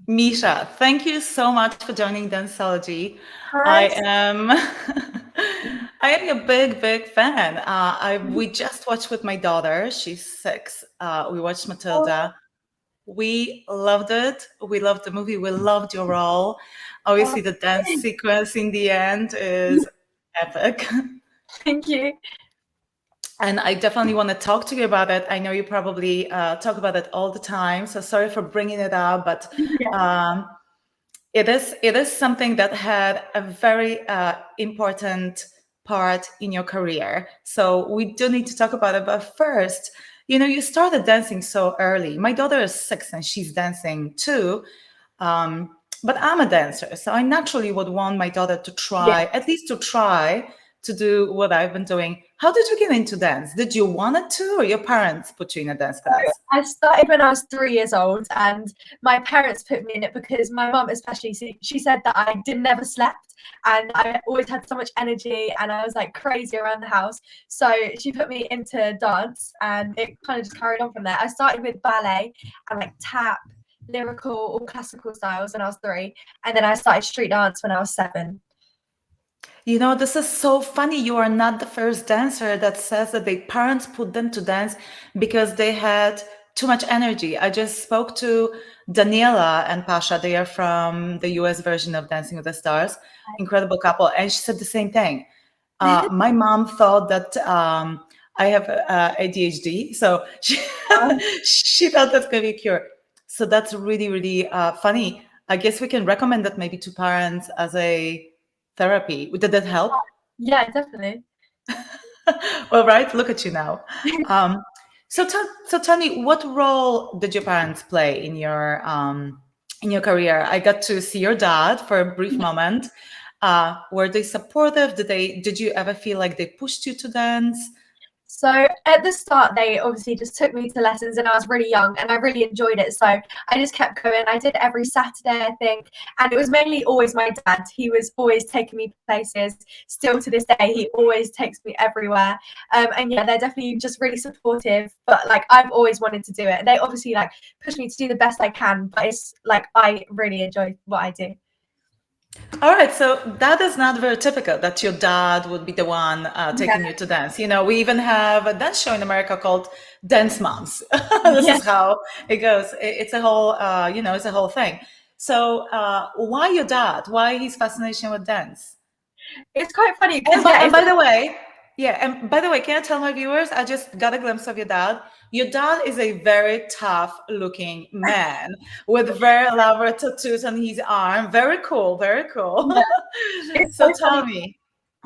Misha, thank you so much for joining Danceology. Hi. I am I am your big fan. We just watched with my daughter. She's 6. We watched Oh, Matilda. We loved it. We loved the movie. We loved your role. oh, Obviously, the dance sequence in the end is epic. thank you. And I definitely want to talk to you about it. I know you probably talk about it all the time. So sorry for bringing it up, but Yeah. um, it is something that had a very important part in your career. So we do need to talk about it. But first, you started dancing so early. My daughter is 6 and she's dancing too. But I'm a dancer, so I naturally would want my daughter to Yeah. try, at least to try to do what I've been doing. How did you get into dance? Did you want it to, or your parents put you in a dance class? I started when I was 3 years old, and my parents put me in it because my mum, especially, she said that I did never slept, and I always had so much energy, and I was like crazy around the house. So she put me into dance, and it kind of just carried on from there. I started with ballet and like tap, lyrical, or classical styles when I was 3, and then I started street dance when I was 7. This is so funny. You are not the first dancer that says that their parents put them to dance because they had too much energy. I just spoke to Daniela and Pasha. They are from the US version of Dancing with the Stars, incredible couple. And she said the same thing. My mom thought that I have ADHD, so she thought that's going to be a cure. So that's really funny. I guess we can recommend that maybe to parents as a therapy. Did that help? Yeah, definitely. All right, look at you now. Um, so tell me, what role did your parents play in your career? I got to see your dad for a brief moment. Were they supportive? Did you ever feel like they pushed you to dance? So at the start, they obviously just took me to lessons, and I was really young, and I really enjoyed it. So I just kept going. I did every Saturday, I think, and it was mainly always my dad. He was always taking me places. Still to this day, he always takes me everywhere. And yeah, they're definitely just really supportive. But like, I've always wanted to do it. They obviously like push me to do the best I can. But it's like I really enjoy what I do. All right, so that is not very typical that your dad would be the one Yeah, taking you to dance. We even have a dance show in America called Dance Moms. This yeah. is how it goes. It's a whole, it's a whole thing. So, why your dad? Why his fascination with dance? It's quite funny And because by, yeah, and it's by the way, yeah, and by the way, can I tell my viewers? I just got a glimpse of your dad. Your dad is a very tough looking man with very elaborate tattoos on his arm. Very cool, very cool. yeah, it's So so tell funny. me.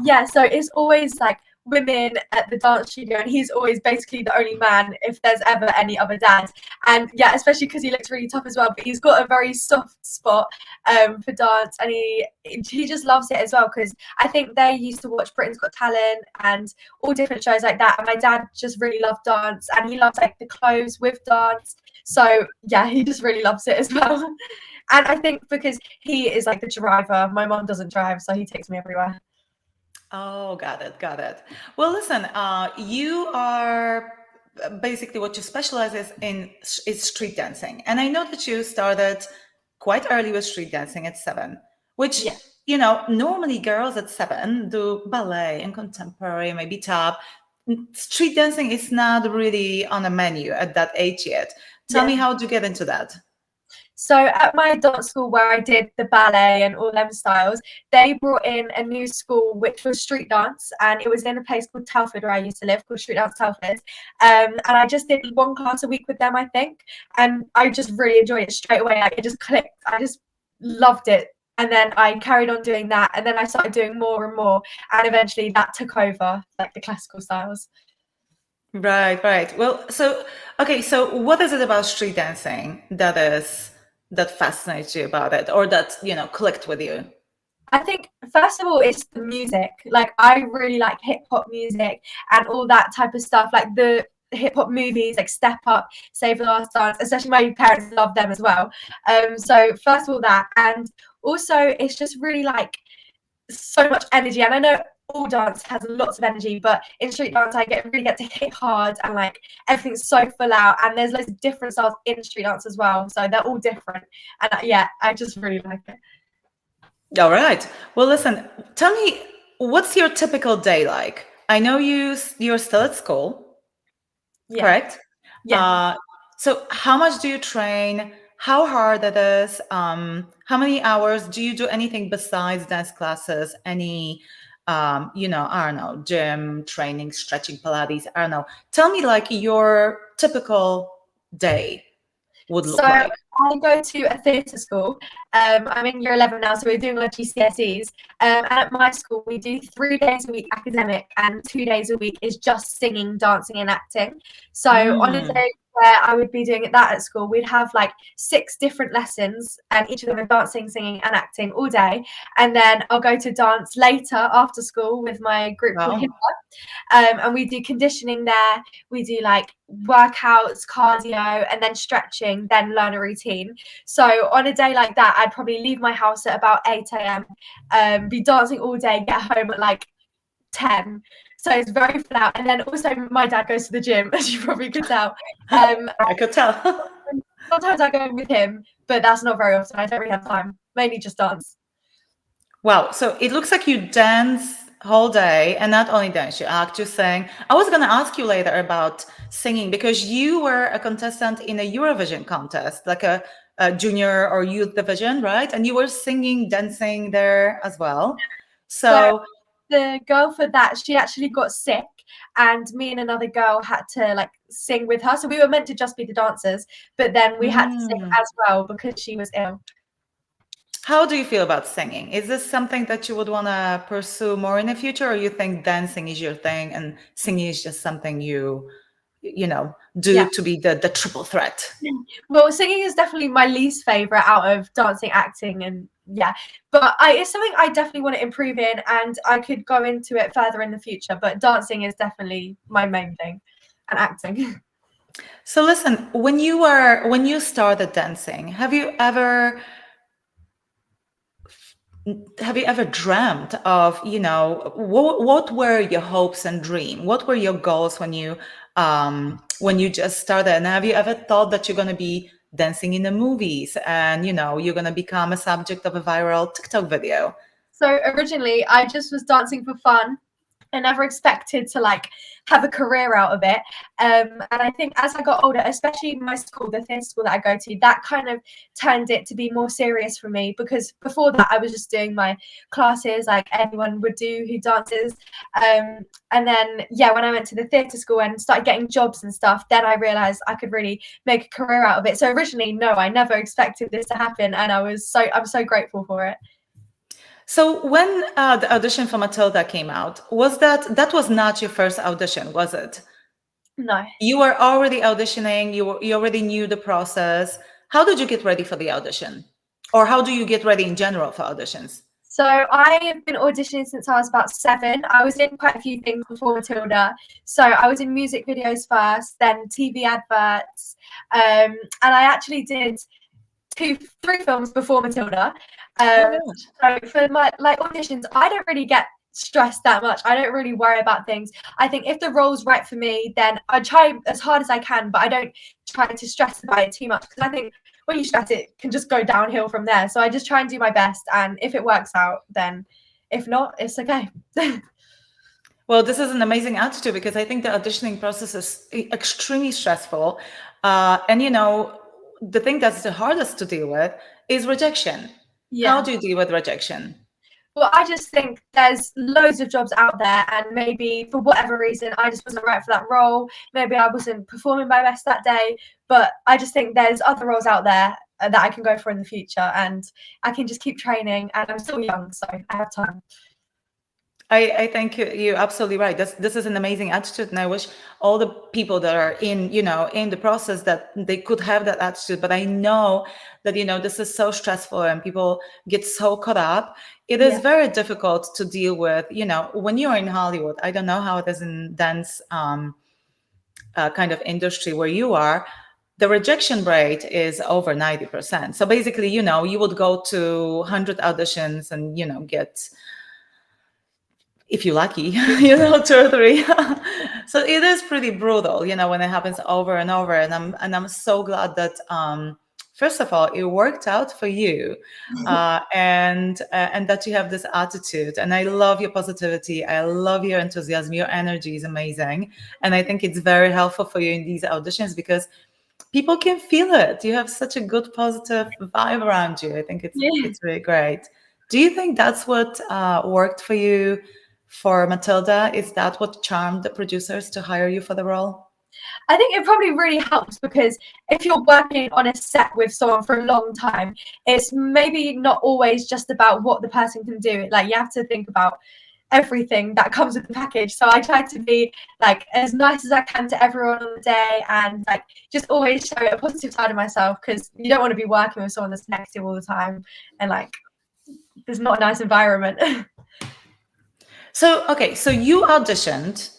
Yeah, so it's always like women at the dance studio, and he's always basically the only man if there's ever any other dad. And yeah, especially because he looks really tough as well. But he's got a very soft spot for dance, and he just loves it as well. Because I think they used to watch Britain's Got Talent and all different shows like that. And my dad just really loved dance, and he loves like the clothes with dance. So yeah, he just really loves it as well. And I think because he is like the driver, my mom doesn't drive, so he takes me everywhere. Oh, got it, got it. Well, listen, you are basically what you specialize is street dancing, and I know that you started quite early with street dancing at 7, which Yeah. normally girls at 7 do ballet and contemporary, maybe tap. Street dancing is not really on a menu at that age yet. Tell me, Yeah. how did you get into that? So at my dance school where I did the ballet and all them styles, they brought in a new school which was street dance, and it was in a place called Telford where I used to live, called Street Dance Telford. And I just did one class a week with them, I think, and I just really enjoyed it straight away. Like it just clicked. I just loved it. And then I carried on doing that, and then I started doing more and more, and eventually that took over, like the classical styles. Right, right. Well, so okay, so what is it about street dancing that fascinates you about it, or that clicked with you? I think first of all, it's the music. Like I really like hip hop music and all that type of stuff. Like the hip hop movies, like Step Up, Save the Last Dance. Especially my parents love them as well. So first of all that, and also it's just really like so much energy. And I know all dance has lots of energy, but in street dance I really get to hit hard, and like everything's so full out, and there's loads of different styles in street dance as well, so they're all different. And yeah, I just really like it. All right. Well, listen, tell me, what's your typical day like? I know you're still at school, Yeah, correct? yeah. Uh, so how much do you train? How hard it is? How many hours? Do you do anything besides dance classes? Any, I don't know, gym, training, stretching, Pilates? I don't know. Tell me like your typical day would So look like. I go to a theatre school. I'm in year 11 now, so we're doing our GCSEs. And at my school, we do 3 days a week academic, and 2 days a week is just singing, dancing, and acting. So on a Mm, day where I would be doing that at school, we'd have like 6 different lessons, and each of them are dancing, singing, and acting all day. And then I'll go to dance later after school with my group called wow. and we do conditioning there. We do like workouts, cardio, and then stretching, then learn a routine. So on a day like that, I'd probably leave my house at about 8 a.m., be dancing all day, get home at like 10. So it's very full out. And then also my dad goes to the gym, as you probably could tell. I could tell. Sometimes I go with him, but that's not very often. I don't really have time. Mainly just dance. Wow. So it looks like you dance whole day, and not only dance, you act, you sing. I was going to ask you later about singing because you were a contestant in a Eurovision contest, like a junior or youth division, right? And you were singing, dancing there as well. So So, the girl for that, she actually got sick, and me and another girl had to like sing with her. So we were meant to just be the dancers, but then we had to sing mm, as well because she was ill. how do you feel about singing? Is this something that you would want to pursue more in the future, or you think dancing is your thing and singing is just something you do Yeah. to be the triple threat? Well, singing is definitely my least favorite out of dancing, acting, and yeah. But it's something I definitely want to improve in, and I could go into it further in the future. But dancing is definitely my main thing, and acting. So listen, when you started dancing, have you ever dreamt of, what were your hopes and dream? What were your goals when you just started? And have you ever thought that you're going to be dancing in the movies and you're going to become a subject of a viral TikTok video? So originally, I just was dancing for fun. I never expected to like have a career out of it. And I think as I got older, especially my school, the theatre school that I go to, that kind of turned it to be more serious for me, because before that I was just doing my classes like anyone would do who dances. And then yeah, when I went to the theatre school and started getting jobs and stuff, then I realised I could really make a career out of it. So originally, no, I never expected this to happen, and I'm so grateful for it. So when the audition for Matilda came out, that was not your first audition, was it? No. You were already auditioning, you already knew the process. How did you get ready for the audition? Or how do you get ready in general for auditions? So I have been auditioning since I was about 7. I was in quite a few things before Matilda. So I was in music videos first, then TV adverts, and I actually did 3 films before Matilda. Oh my Um, gosh. so for my like auditions, I don't really get stressed that much. I don't really worry about things. I think if the role's right for me, then I try as hard as I can, but I don't try to stress about it too much, because I think when you stress, it can just go downhill from there. So I just try and do my best, and if it works out, then if not, it's okay. Well, this is an amazing attitude because I think the auditioning process is extremely stressful. And the thing that's the hardest to deal with is rejection. How Yeah. do you deal with rejection? Well, I just think there's loads of jobs out there, and maybe for whatever reason, I just wasn't right for that role. Maybe I wasn't performing my best that day, but I just think there's other roles out there that I can go for in the future, and I can just keep training. And I'm still young, so I have time. I think you're absolutely right. This is an amazing attitude, and I wish all the people that are in the process that they could have that attitude. But I know that this is so stressful, and people get so caught up. It is Yeah. very difficult to deal with. When you're in Hollywood. I don't know how it is in dance kind of industry where you are. The rejection rate is over 90%. So basically, you would go to 100 auditions and get if you're lucky, two or three. So it is pretty brutal, when it happens over and over. And I'm so glad that first of all it worked out for you, and that you have this attitude. And I love your positivity. I love your enthusiasm. Your energy is amazing, and I think it's very helpful for you in these auditions because people can feel it. You have such a good positive vibe around you. I think it's Yeah. it's really great. Do you think that's what worked for you for Matilda? Is that what charmed the producers to hire you for the role? I think it probably really helps because if you're working on a set with someone for a long time, it's maybe not always just about what the person can do. Like you have to think about everything that comes with the package. So I try to be like as nice as I can to everyone on the day and like just always show a positive side of myself because you don't want to be working with someone that's negative all the time and like there's not a nice environment. So, okay, so you auditioned.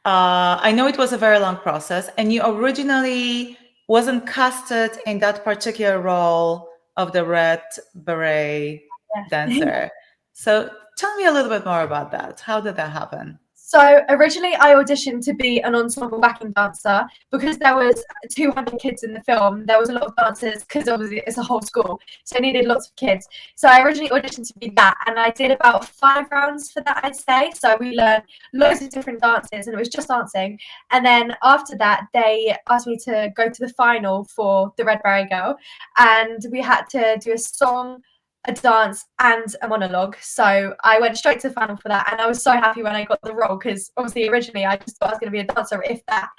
I know it was a very long process, and you originally wasn't casted in that particular role of the red beret Yeah. dancer. So, tell me a little bit more about that. How did that happen? So originally I auditioned to be an ensemble backing dancer because there was 200 kids in the film. There was a lot of dancers because obviously it's a whole school, so I needed lots of kids. So I originally auditioned to be that, and I did about 5 rounds for that, I'd say. So we learned loads of different dances, and it was just dancing. And then after that, they asked me to go to the final for the Red Beret Girl, and we had to do a song, a dance and a monologue. So I went straight to the final for that. And I was so happy when I got the role because obviously originally I just thought I was going to be a dancer, if that.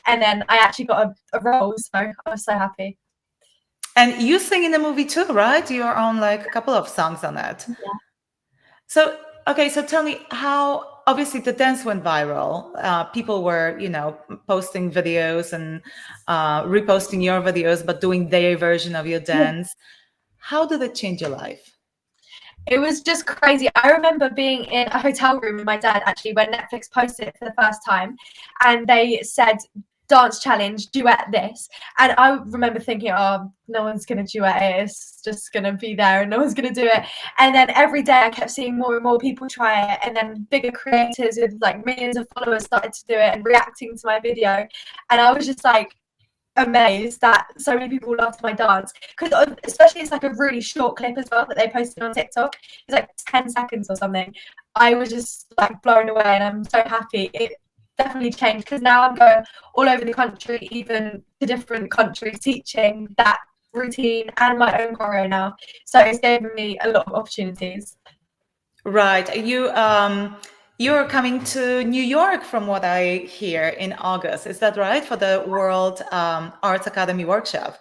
And then I actually got a role. So I was so happy. And you sing in the movie too, right? You're on like a couple of songs on it. So, okay, so tell me how obviously the dance went viral. People were, posting videos and reposting your videos, but doing their version of your Yeah. dance. How did it change your life? It was just crazy. I remember being in a hotel room with my dad actually when Netflix posted it for the first time, and they said dance challenge duet this, and I remember thinking, oh, no one's gonna duet it, it's just gonna be there and no one's gonna do it. And then every day I kept seeing more and more people try it, and then bigger creators with like millions of followers started to do it and reacting to my video, and I was just like amazed that so many people loved my dance because especially it's like a really short clip as well that they posted on TikTok. It's like 10 seconds or something. I was just like blown away and I'm so happy. It definitely changed because now I'm going all over the country, even to different countries, teaching that routine and my own choreo now. So it's given me a lot of opportunities. Right. You're coming to New York from what I hear in August. Is that right? For the World Arts Academy workshop.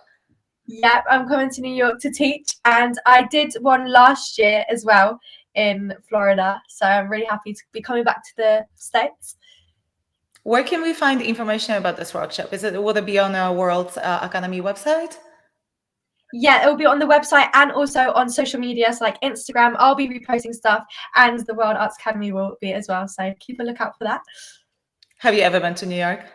Yeah, I'm coming to New York to teach, and I did one last year as well in Florida. So I'm really happy to be coming back to the States. Where can we find information about this workshop? Will it be on a World Academy website? Yeah, it will be on the website and also on social media, so like Instagram. I'll be reposting stuff, and the World Arts Academy will be as well. So keep a lookout for that. Have you ever been to New York?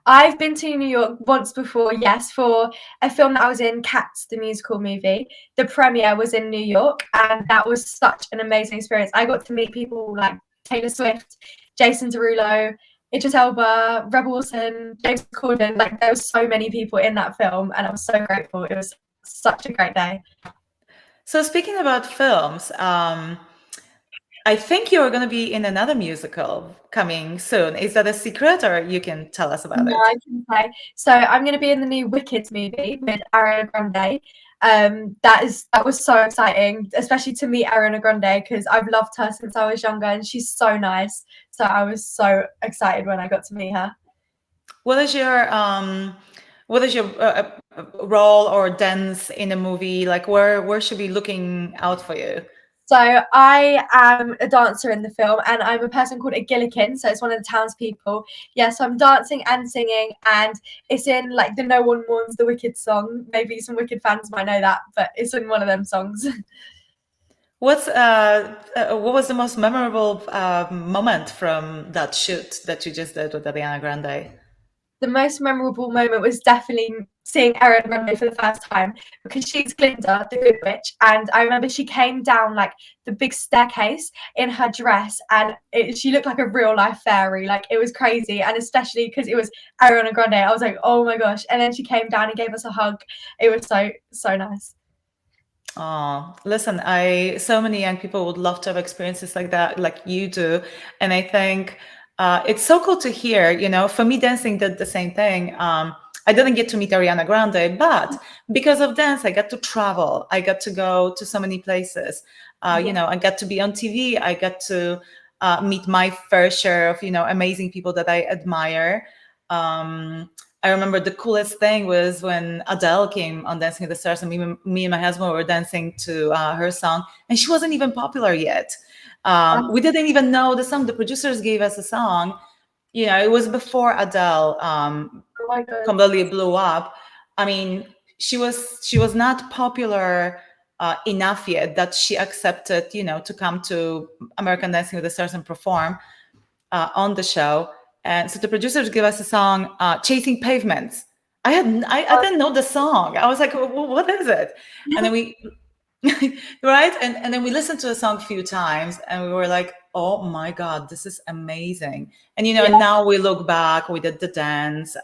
I've been to New York once before, yes, for a film that I was in, Cats, the musical movie. The premiere was in New York, and that was such an amazing experience. I got to meet people like Taylor Swift, Jason Derulo, Idris Elba, Rebel Wilson, James Corden. Like there was so many people in that film, and I was so grateful. It was such a great day. So speaking about films, I think you're going to be in another musical coming soon. Is that a secret, or you can tell us about No, it? I can say. So I'm going to be in the new Wicked movie with Ariana Grande. That was so exciting, especially to meet Ariana Grande because I've loved her since I was younger and she's so nice. So I was so excited when I got to meet her. What is your role or dance in a movie? Like where should we be looking out for you? So I am a dancer in the film, and I'm a person called a Gillikin. So it's one of the townspeople. Yeah, so I'm dancing and singing, and it's in like the No One Mourns the Wicked song. Maybe some Wicked fans might know that, but it's in one of them songs. What was the most memorable moment from that shoot that you just did with Ariana Grande? the most memorable moment was definitely seeing Ariana Grande for the first time, because she's Glinda, the Good Witch, and I remember she came down like the big staircase in her dress, and she looked like a real life fairy. Like, it was crazy, and especially because it was Ariana Grande, I was like, oh my gosh! And then she came down and gave us a hug. It was so nice. Oh, listen, I so many young people would love to have experiences like that, like you do. And I think it's so cool to hear, for me, dancing did the same thing. I didn't get to meet Ariana Grande, but because of dance, I got to travel. I got to go to so many places. Yeah. I got to be on TV. I got to meet my fair share of, amazing people that I admire. Um, I remember the coolest thing was when Adele came on Dancing with the Stars, and me and my husband were dancing to her song, and she wasn't even popular yet. Oh We didn't even know the song. The producers gave us a song. It was before Adele my god. completely blew up. I mean, she was not popular enough yet that she accepted, to come to American Dancing with the Stars and perform on the show. And so the producers give us a song, "Chasing Pavements." I didn't know the song. I was like, What is it?" And then we, right, and then we listened to the song a few times, and we were like, "Oh my god, this is amazing!" And Yeah, and now we look back, we did the dance,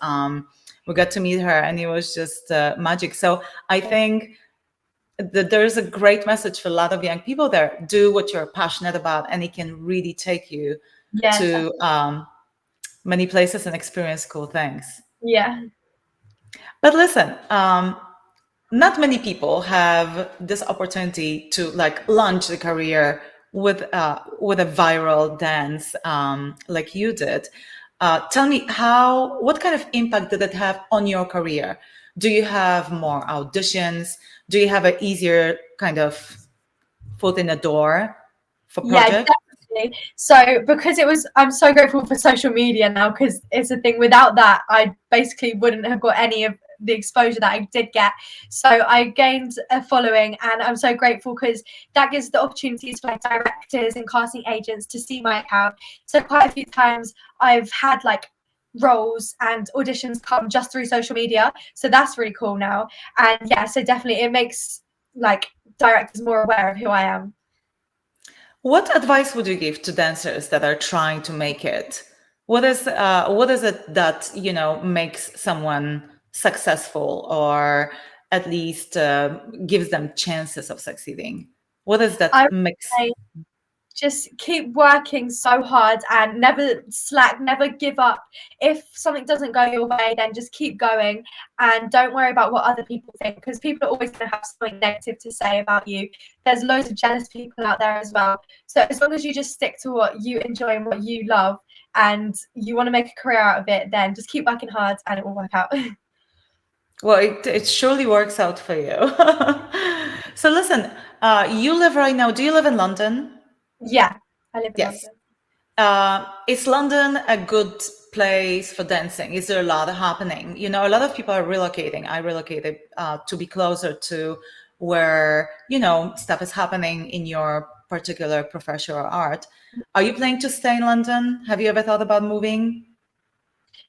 we got to meet her, and it was just magic. So I think that there's a great message for a lot of young people there. Do what you're passionate about, and it can really take you yeah, to many places and experience cool things. yeah. But listen, not many people have this opportunity to like launch a career with a viral dance like you did. Tell me what kind of impact did it have on your career? Do you have more auditions? Do you have an easier kind of foot in the door for Yeah, projects? definitely. So because I'm so grateful for social media now, because it's a thing. Without that, I basically wouldn't have got any of the exposure that I did get. So I gained a following, and I'm so grateful because that gives the opportunities for like directors and casting agents to see my account. So quite a few times I've had like roles and auditions come just through social media. So that's really cool now. And yeah, so definitely it makes like directors more aware of who I am. What advice would you give to dancers that are trying to make it? What is it that makes someone successful, or at least gives them chances of succeeding? What is I that would mix? say just keep working so hard and never slack, never give up. If something doesn't go your way, then just keep going and don't worry about what other people think, because people are always going to have something negative to say about you. There's loads of jealous people out there as well. So as long as you just stick to what you enjoy and what you love and you want to make a career out of it, then just keep working hard and it will work out. Well, it surely works out for you. So listen, you live right now. Do you live in London? Yeah, I live in Yes. London. Is London a good place for dancing? Is there a lot happening? A lot of people are relocating. I relocated to be closer to where, stuff is happening in your particular profession or art. Are you planning to stay in London? Have you ever thought about moving?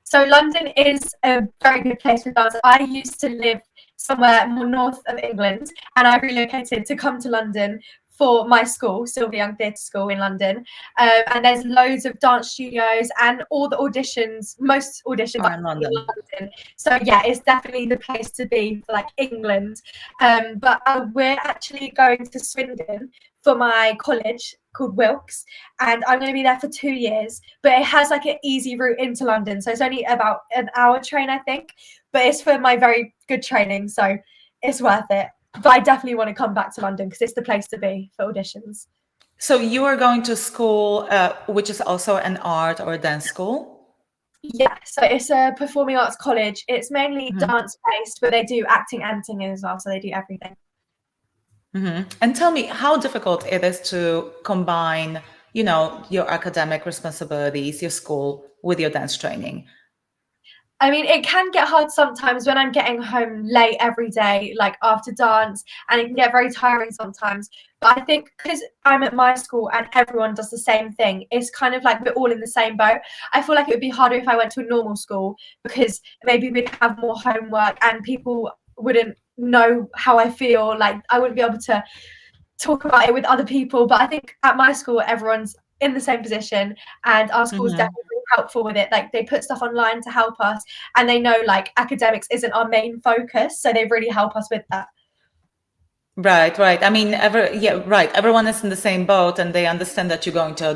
So London is a very good place for dance. I used to live somewhere more north of England, and I relocated to come to London for my school, Sylvia Young Theatre School in London. And there's loads of dance studios, and all the auditions, most auditions Or are in in London? London. So yeah, it's definitely the place to be for like England. But we're actually going to Swindon for my college called Wilkes, and I'm going to be there for 2 years. But it has like an easy route into London, so it's only about an hour train, I think. But it's for my very good training, so it's worth it. But I definitely want to come back to London because it's the place to be for auditions. So you are going to school, which is also an art or a dance school? Yeah, so it's a performing arts college. It's mainly Mhm. dance based, but they do acting and singing as well, so they do everything. And tell me how difficult it is to combine, your academic responsibilities, your school, with your dance training. I mean, it can get hard sometimes when I'm getting home late every day, like after dance, and it can get very tiring sometimes. But I think because I'm at my school and everyone does the same thing, it's kind of like we're all in the same boat. I feel like it would be harder if I went to a normal school because maybe we'd have more homework and people wouldn't know how I feel. Like I wouldn't be able to talk about it with other people. But I think at my school, everyone's in the same position, and our school's Mhm. definitely really helpful with it. Like they put stuff online to help us, and they know like academics isn't our main focus, so they really help us with that. Right, right. I mean, yeah, right. Everyone is in the same boat, and they understand that you're going to Yeah.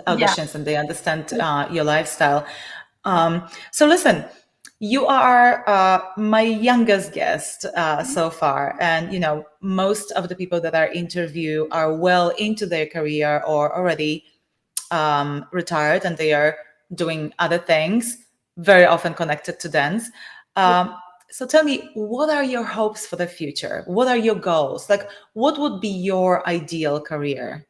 auditions, and they understand your lifestyle. So listen, you are my youngest guest so far, and most of the people that I interview are well into their career or already retired, and they are doing other things, very often connected to dance. Um, so tell me, what are your hopes for the future? What are your goals? Like, what would be your ideal career?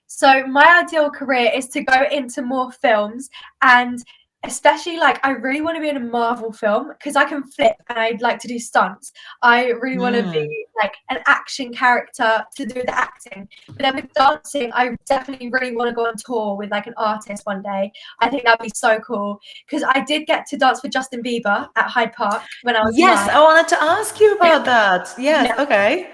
So my ideal career is to go into more films, and especially like I really want to be in a Marvel film because I can flip and I'd like to do stunts. I really want to Hmm. be like an action character to do the acting. But then with dancing, I definitely really want to go on tour with like an artist one day. I think that'd be so cool because I did get to dance for Justin Bieber at Hyde Park when I was Yes, 9. I wanted to ask you about that. Yes, Yeah. okay.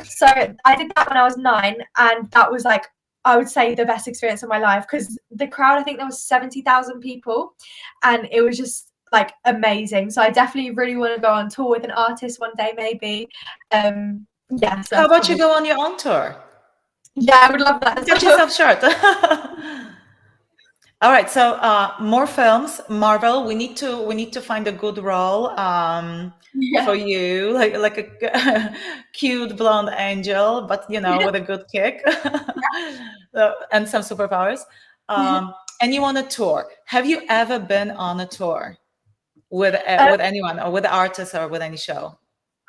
So I did that when I was 9, and that was like I would say the best experience of my life because the crowd, I think there was 70,000 people, and it was just like amazing. So I definitely really want to go on tour with an artist one day, maybe. Yes, How that's about you probably, go on your own tour? yeah, I would love that as Cut well. yourself short. All right, so more films, Marvel. We need to find a good role for Yeah, you, like a cute blonde angel, but with a good kick and some superpowers. yeah. And you want a tour? Have you ever been on a tour Um, with anyone or with artists or with any show?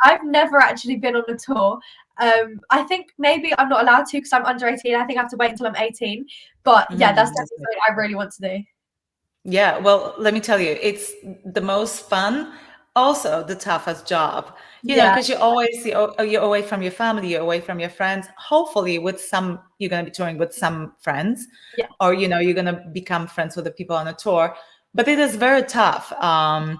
I've never actually been on a tour. I think maybe I'm not allowed to because I'm under 18. I think I have to wait until I'm 18. But yeah, that's That's definitely it. something I really want to do. Yeah, well, let me tell you, it's the most fun, also the toughest job. Yeah, Because you're away from your family, you're away from your friends. Hopefully, you're gonna be touring with some friends, yeah, or you're gonna become friends with the people on a tour. But it is very tough. When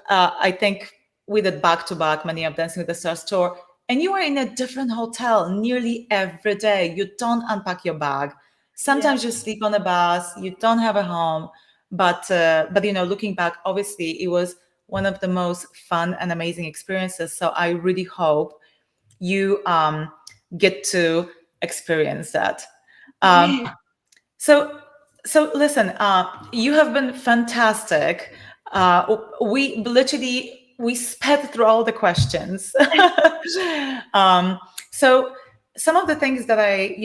I think we did back to back many of Dancing with the Stars tour, and you are in a different hotel nearly every day. You don't unpack your bag. yeah. Sometimes you sleep on a bus. You don't have a home. But looking back, obviously it was one of the most fun and amazing experiences. So I really hope you get to experience that. Um, so, so listen, you have been fantastic. We sped through all the questions. um, so, some of the things that I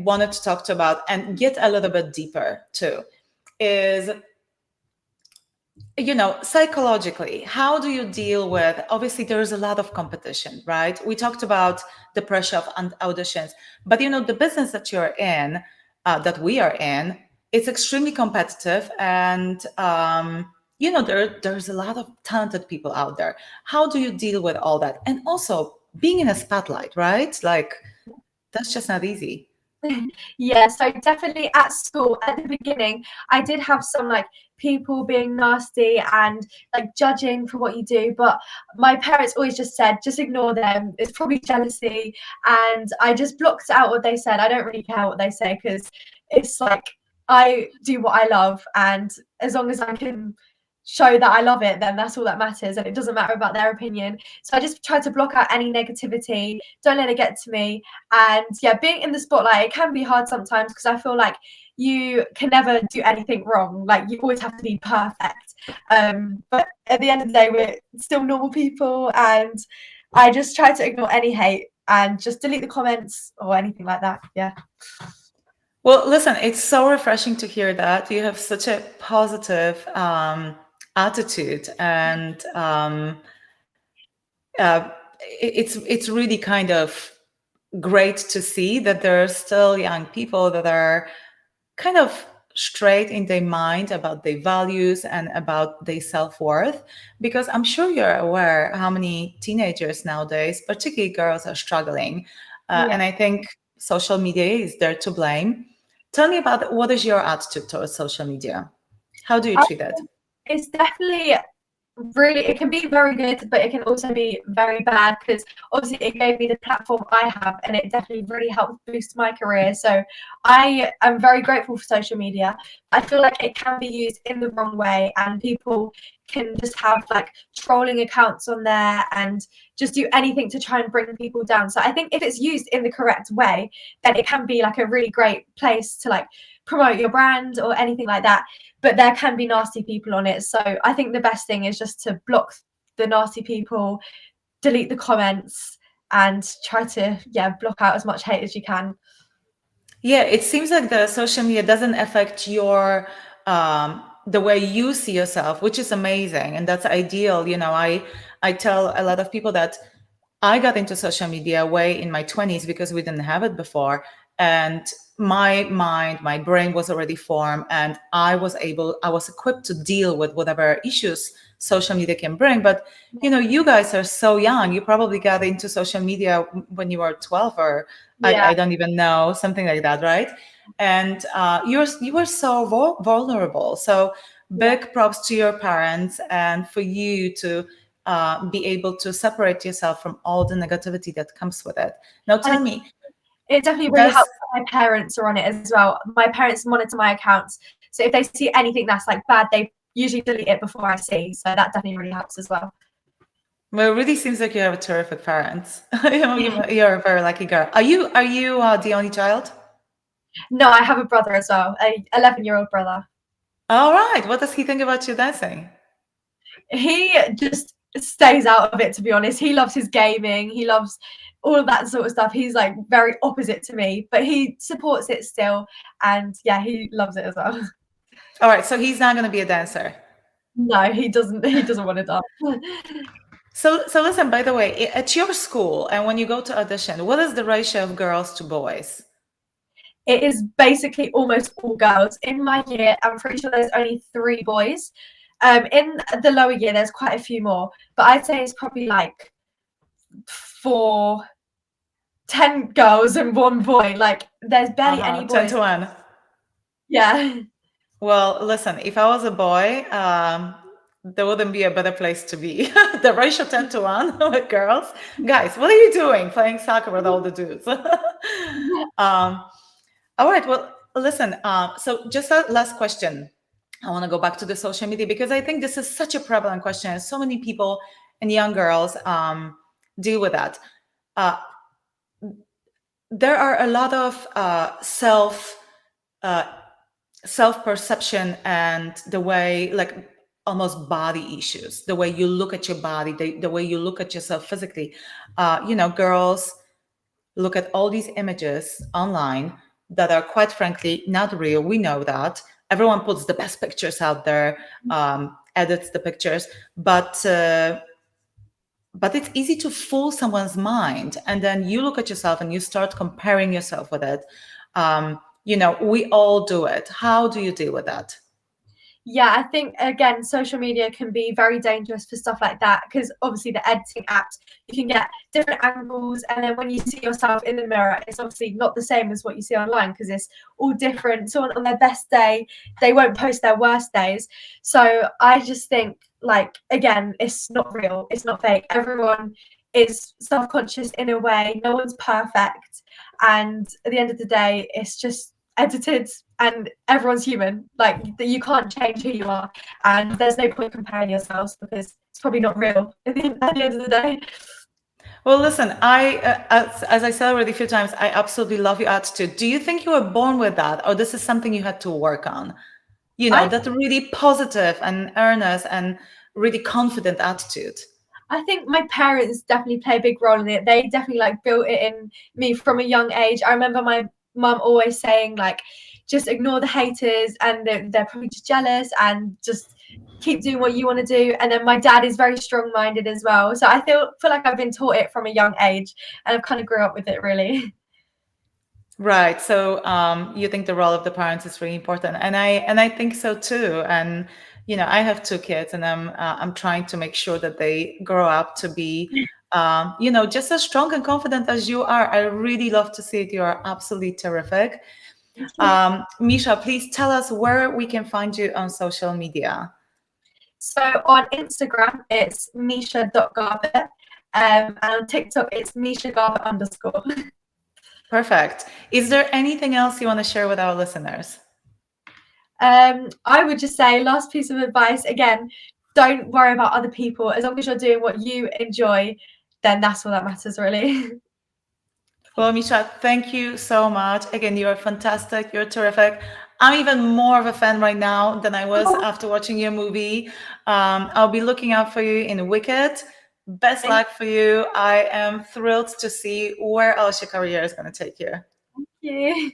wanted to talk to about and get a little bit deeper too is psychologically, how do you deal with, obviously there's a lot of competition, right? We talked about the pressure of auditions, but the business that you're in, that we are in, it's extremely competitive, and there's a lot of talented people out there. How do you deal with all that, and also being in a spotlight, right? Like, that's just not easy. Yeah, so definitely at school at the beginning, I did have some like people being nasty and like judging for what you do, but my parents always just said, just ignore them. It's probably jealousy. And I just blocked out what they said. I don't really care what they say because it's like I do what I love, and as long as I can show that I love it, then that's all that matters. And it doesn't matter about their opinion. So I just try to block out any negativity, don't let it get to me. And yeah, being in the spotlight, it can be hard sometimes because I feel like you can never do anything wrong. Like you always have to be perfect. But at the end of the day, we're still normal people, and I just try to ignore any hate and just delete the comments or anything like that. Yeah. Well, listen, it's so refreshing to hear that you have such a positive attitude, and uh, it's really kind of great to see that there are still young people that are kind of straight in their mind about their values and about their self-worth, because I'm sure you're aware how many teenagers nowadays, particularly girls, are struggling. Yeah. And I think social media is there to blame. Tell me about what is your attitude towards social media? How do you I treat it? It's definitely really, it can be very good, but it can also be very bad, because obviously it gave me the platform I have, and it definitely really helped boost my career. So I am very grateful for social media. I feel like it can be used in the wrong way, and people can just have like trolling accounts on there and just do anything to try and bring people down. So I think if it's used in the correct way, then it can be like a really great place to like promote your brand or anything like that. But there can be nasty people on it. So I think the best thing is just to block the nasty people, delete the comments, and try to, yeah, block out as much hate as you can. Yeah, it seems like the social media doesn't affect your the way you see yourself, which is amazing, and that's ideal. I tell a lot of people that I got into social media way in my 20s because we didn't have it before. And my mind, my brain was already formed, and I was equipped to deal with whatever issues social media can bring. But, you guys are so young. You probably got into social media when you were 12, or Yeah. I don't even know, something like that, right? And you were so vulnerable. So Yeah. big props to your parents and for you to be able to separate yourself from all the negativity that comes with it. Now, And tell me, it definitely really does helps that my parents are on it as well. My parents monitor my accounts. So if they see anything that's like bad, they usually delete it before I see. So that definitely really helps as well. well, it really seems like you have a terrific parents. You're a very lucky girl. Are you the only child? No, I have a brother as well, a 11-year-old brother. All right. What does he think about you dancing? He just stays out of it, to be honest. He loves his gaming. He loves all of that sort of stuff. He's like very opposite to me, but he supports it still. And yeah, he loves it as well. All right. So he's not going to be a dancer. No, he doesn't want to dance. So listen. By the way, at your school and when you go to audition, what is the ratio of girls to boys? It is basically almost all girls. In my year, I'm pretty sure there's only 3 boys. In the lower year, there's quite a few more, but I'd say it's probably like for 10 girls and 1 boy. Like there's barely any 10 boys. to 1. Yeah. Well, listen, if I was a boy, there wouldn't be a better place to be. The ratio 10 to 1 with girls. Guys, what are you doing playing soccer with all the dudes? um, all right, well, listen, so just a last question. I want to go back to the social media because I think this is such a prevalent question. And so many people and young girls deal with that. Uh, there are a lot of uh, self perception and the way, like almost body issues, the way you look at your body, the way you look at yourself physically. Girls look at all these images online that are quite frankly not real. We know that everyone puts the best pictures out there, edits the pictures, but it's easy to fool someone's mind, and then you look at yourself and you start comparing yourself with it. We all do it. How do you deal with that? Yeah, I think again, social media can be very dangerous for stuff like that, because obviously the editing apps, you can get different angles, and then when you see yourself in the mirror, it's obviously not the same as what you see online because it's all different. Someone on their best day, they won't post their worst days. So I just think, like, again, it's not real, it's not fake. Everyone is self-conscious in a way. No one's perfect, and at the end of the day, it's just edited, and everyone's human. Like you can't change who you are, and there's no point comparing yourselves because it's probably not real at the end of the day. Well, listen, as I said already a few times, I absolutely love your attitude. Do you think you were born with that, or this is something you had to work on? I That really positive and earnest and really confident attitude. I think my parents definitely play a big role in it. They definitely like built it in me from a young age. I remember my mum always saying like, just ignore the haters, and they're probably just jealous, and just keep doing what you want to do. And then my dad is very strong-minded as well. So I feel like I've been taught it from a young age, and I've kind of grew up with it really. Right. So you think the role of the parents is really important, and I think so too. And I have two kids, and I'm trying to make sure that they grow up to be, just as strong and confident as you are. I really love to see it. You are absolutely terrific. Thank you. Meesha, please tell us where we can find you on social media. So on Instagram, it's Meesha.Garbett. And on TikTok, it's Meesha Garbett underscore. Perfect. Is there anything else you want to share with our listeners? I would just say, last piece of advice again, don't worry about other people. As long as you're doing what you enjoy, then that's all that matters, really. Well, Misha, thank you so much. Again, you're fantastic. You're terrific. I'm even more of a fan right now than I was Oh, after watching your movie. I'll be looking out for you in Wicked. Best thank luck for you. I am thrilled to see where else your career is going to take you. you.